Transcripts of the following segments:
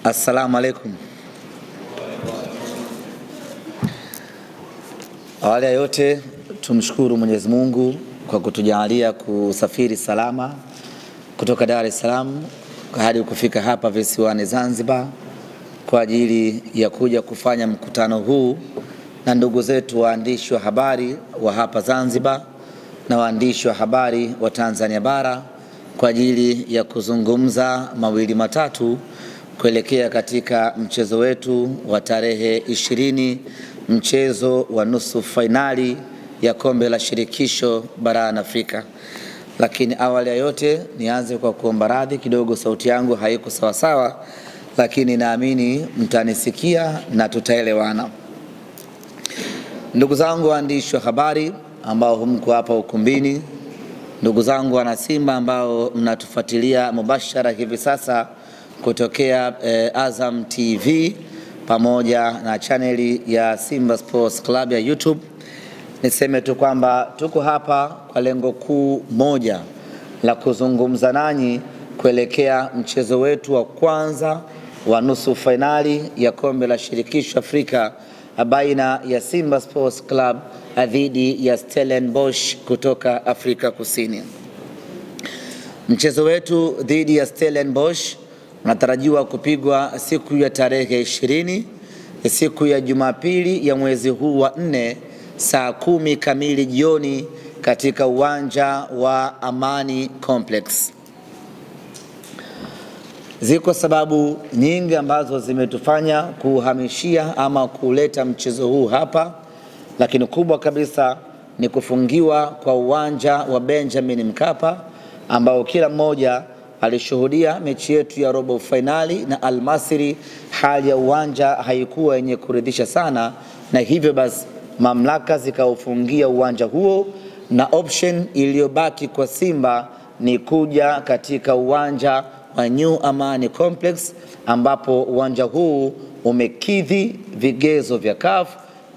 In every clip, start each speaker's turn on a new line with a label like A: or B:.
A: Assalamu alaikum. Awali ya yote tumshukuru Mwenyezi Mungu kwa kutujalia kusafiri salama kutoka Dar es Salaam hadi kufika hapa visiwani Zanzibar kwa ajili ya kuja kufanya mkutano huu na ndugu zetu waandishi wa habari wa hapa Zanzibar na waandishi wa habari wa Tanzania bara kwa ajili ya kuzungumza mawili matatu kuelekea katika mchezo wetu wa tarehe 20, mchezo wa nusu finali ya kombe la shirikisho barani Afrika. Lakini awali ya yote nianze kwa kuomba radhi kidogo, sauti yangu haiko sawa sawa, lakini naamini mtanisikia na tutaelewana. Ndugu zangu waandishi wa habari ambao mko hapa ukumbini, ndugu zangu wana Simba ambao mnatufuatilia mubashara hivi sasa kutokea Azam TV pamoja na chaneli ya Simba Sports Club ya YouTube, niseme tu kwamba tuko hapa kwa lengo kuu moja la kuzungumza nanyi kuelekea mchezo wetu wa kwanza wa nusu finali ya kombe la shirikisho Afrika baina ya Simba Sports Club dhidi ya Stellenbosch kutoka Afrika Kusini. Mchezo wetu dhidi ya Stellenbosch unatarajiwa kupigwa siku ya tarehe 20, siku ya Jumapili ya mwezi huu wa 4 saa 10 kamili jioni katika uwanja wa Amani Complex. Ziko sababu nyingi ambazo zimetufanya kuhamishia ama kuleta mchezo huu hapa, lakini kubwa kabisa ni kufungiwa kwa uwanja wa Benjamin Mkapa ambao kila mmoja alishuhudia mechi yetu ya robo finali na Al Masry. Hali ya uwanja haikuwa yenye kuridhisha sana, na hivyo basi mamlaka zikaufungia uwanja huo, na option iliyobaki kwa Simba ni kuja katika uwanja wa New Amani Complex, ambapo uwanja huu umekidhi vigezo vya CAF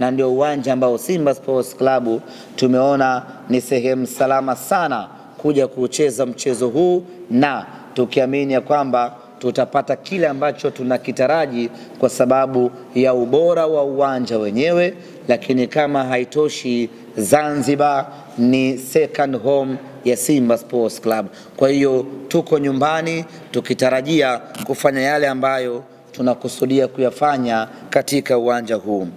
A: na ndio uwanja ambao Simba Sports Club tumeona ni sehemu salama sana kuja kucheza mchezo huu, na tukiamini ya kwamba tutapata kile ambacho tunakitaraji kwa sababu ya ubora wa uwanja wenyewe. Lakini kama haitoshi, Zanzibar ni second home ya Simba Sports Club. Kwa hiyo tuko nyumbani tukitarajia kufanya yale ambayo tunakusudia kuyafanya katika uwanja huu.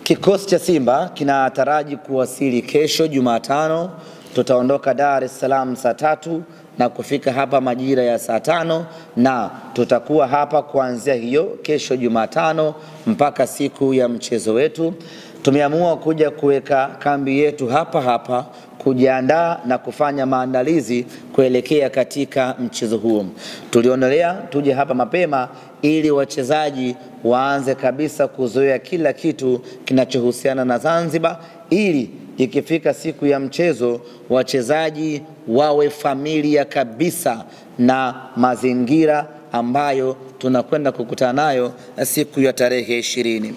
A: Kikosi cha Simba kinataraji kuwasili kesho Jumatano. Tutaondoka Dar es Salaam saa 3 na kufika hapa majira ya saa 5, na tutakuwa hapa kuanzia hiyo kesho Jumatano mpaka siku ya mchezo wetu. Tumeamua kuja kuweka kambi yetu hapa kujiandaa na kufanya maandalizi kuelekea katika mchezo huo. Tulionelea tuje hapa mapema ili wachezaji waanze kabisa kuzoea kila kitu kinachohusiana na Zanzibar, ili ikifika siku ya mchezo wachezaji wawe familia kabisa na mazingira ambayo tunakwenda kukutana nayo siku ya tarehe 20.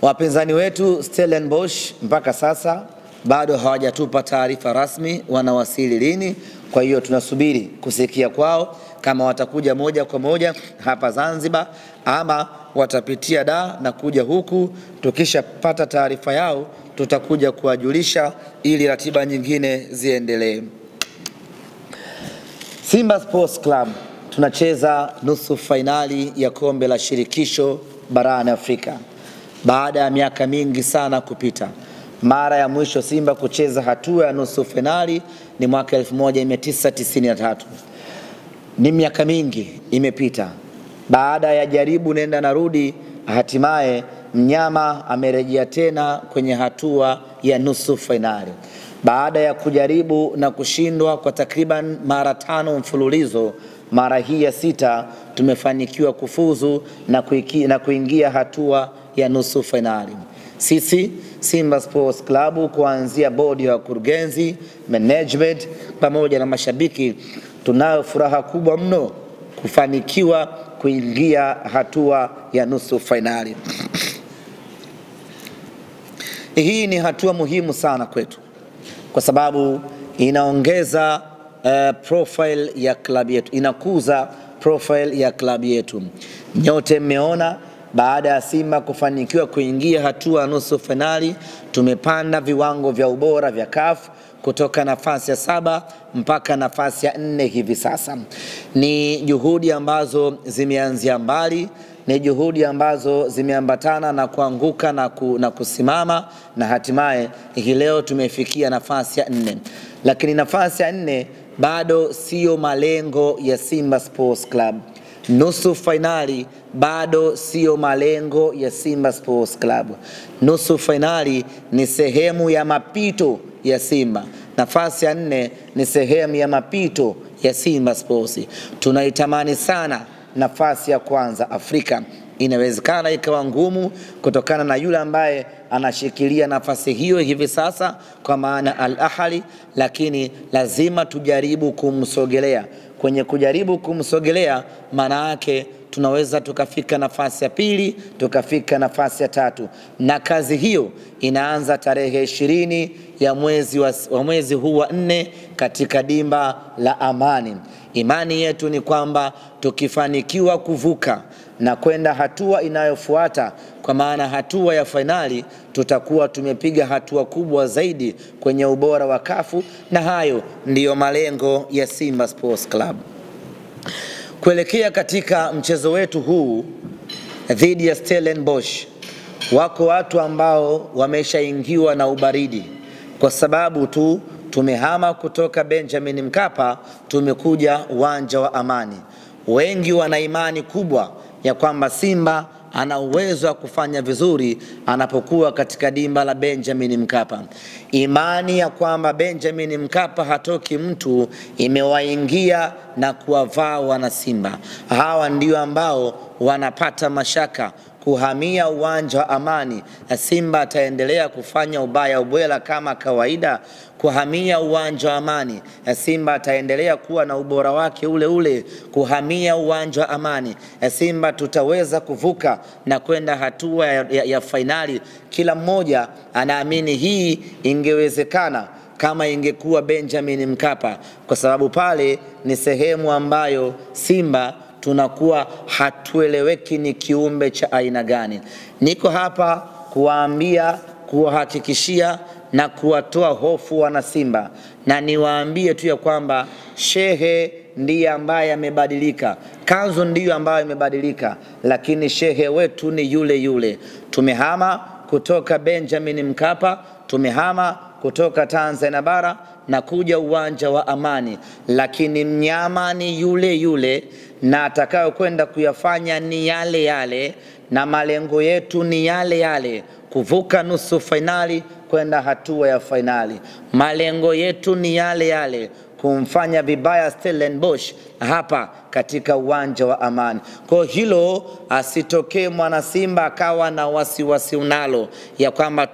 A: Wapinzani wetu Stellenbosch mpaka sasa bado hawajatupa taarifa rasmi wanawasili lini. Kwa hiyo tunasubiri kusikia kwao kama watakuja moja kwa moja hapa Zanzibar ama watapitia Dar na kuja huku. Tukishapata taarifa yao tutakuja kuwajulisha ili ratiba nyingine ziendelee. Simba Sports Club tunacheza nusu finali ya kombe la shirikisho barani Afrika baada ya miaka mingi sana kupita. Mara ya mwisho Simba kucheza hatua ya nusu finali ni mwaka 1993. Ni miaka mingi imepita. Baada ya jaribu nenda na rudi, hatimaye mnyama amerejea tena kwenye hatua ya nusu finali. Baada ya kujaribu na kushindwa kwa takriban mara 5 mfululizo, mara hii ya 6 tumefanikiwa kufuzu na kuingia hatua ya nusu finali. Sisi Simba Sports Club kuanzia bodi ya wakurugenzi, management pamoja na mashabiki tunayo furaha kubwa mno kufanikiwa kuingia hatua ya nusu finali. Hii ni hatua muhimu sana kwetu kwa sababu inaongeza profile ya klabu yetu, inakuza profile ya klabu yetu. Nyote mmeona baada ya Simba kufanikiwa kuingia hatua nusu finali, tumepanda viwango vya ubora vya CAF kutoka nafasi ya 7 mpaka nafasi ya 4 hivi sasa. Ni juhudi ambazo zimeanzia mbali, ni juhudi ambazo zimeambatana na kuanguka na kusimama, na hatimaye hii leo tumefikia nafasi ya 4. Lakini nafasi ya 4 bado sio malengo ya Simba Sports Club. Nusu finali bado sio malengo ya Simba Sports Club. Nusu finali ni sehemu ya mapito ya Simba. Nafasi ya 4 ni sehemu ya mapito ya Simba Sports. Tunaitamani sana nafasi ya kwanza Afrika. Inawezekana ikawa ngumu kutokana na yule ambaye anashikilia nafasi hiyo hivi sasa, kwa maana Al Ahly, lakini lazima tujaribu kumsogelea. Kwenye kujaribu kumsogelea, maana yake tunaweza tukafika nafasi ya 2, tukafika nafasi ya 3, na kazi hiyo inaanza tarehe 20 ya mwezi huu wa 4 katika dimba la Amani. Imani yetu ni kwamba tukifanikiwa kuvuka na kwenda hatua inayofuata, kwa maana hatua ya finali, tutakuwa tumepiga hatua kubwa zaidi kwenye ubora wa kafu, na hayo ndiyo malengo ya Simba Sports Club. Kuelekea katika mchezo wetu huu dhidi ya Stellenbosch, wako watu ambao wameshaingiwa na ubaridi kwa sababu tu tumehama kutoka Benjamin Mkapa tumekuja uwanja wa Amani. Wengi wana imani kubwa ya kwamba Simba ana uwezo wa kufanya vizuri anapokuwa katika dimba la Benjamin Mkapa. Imani ya kwamba Benjamin Mkapa hatoki mtu imewaingia na kuwavaa wana Simba. Hawa ndio ambao wanapata mashaka kuhamia uwanja wa Amani. Simba ataendelea kufanya ubaya ubwela kama kawaida kuhamia uwanja wa Amani? Simba ataendelea kuwa na ubora wake ule ule kuhamia uwanja wa Amani? Simba tutaweza kuvuka na kwenda hatua ya finali? Kila mmoja anaamini hii ingewezekana kama ingekuwa Benjamin Mkapa, kwa sababu pale ni sehemu ambayo Simba tunakuwa hatueleweki ni kiumbe cha aina gani. Niko hapa kuwaambia, kuwahakikishia na kuwatoa hofu wana Simba, na niwaambie tu ya kwamba shehe ndiye ambaye amebadilika, kanzu ndiyo ambayo imebadilika, lakini shehe wetu ni yule yule. Tumehama kutoka Benjamin Mkapa, tumehama kutoka Tanzania bara na kuja uwanja wa Amani, lakini mnyama ni yule yule na atakayo kwenda kuyafanya ni yale yale, na malengo yetu ni yale yale, kuvuka nusu finali kwenda hatua ya finali. Malengo yetu ni yale yale, kumfanya vibaya Stellenbosch hapa katika uwanja wa Amani. Kwa hilo asitokee mwana Simba akawa na wasiwasi unalo ya kwamba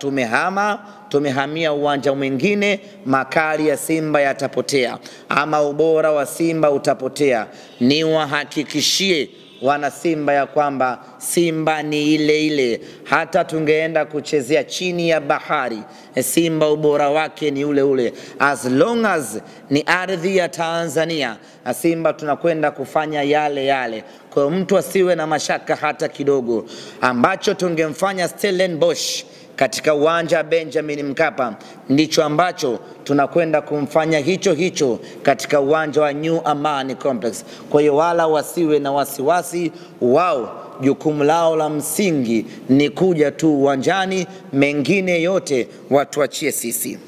A: tumehamia uwanja mwingine, makali ya Simba yatapotea ama ubora wa Simba utapotea. Niwahakikishie wana Simba ya kwamba Simba ni ile ile. Hata tungeenda kuchezea chini ya bahari, Simba ubora wake ni ule ule. As long as ni ardhi ya Tanzania, Simba tunakwenda kufanya yale yale. Kwa mtu asiwe na mashaka hata kidogo. Ambacho tungemfanya Stellenbosch katika uwanja wa Benjamin Mkapa ndicho ambacho tunakwenda kumfanya hicho katika uwanja wa New Amani Complex. Kwa hiyo wala wasiwe na wasiwasi, wao jukumu lao la msingi ni kuja tu uwanjani, mengine yote watuachie sisi.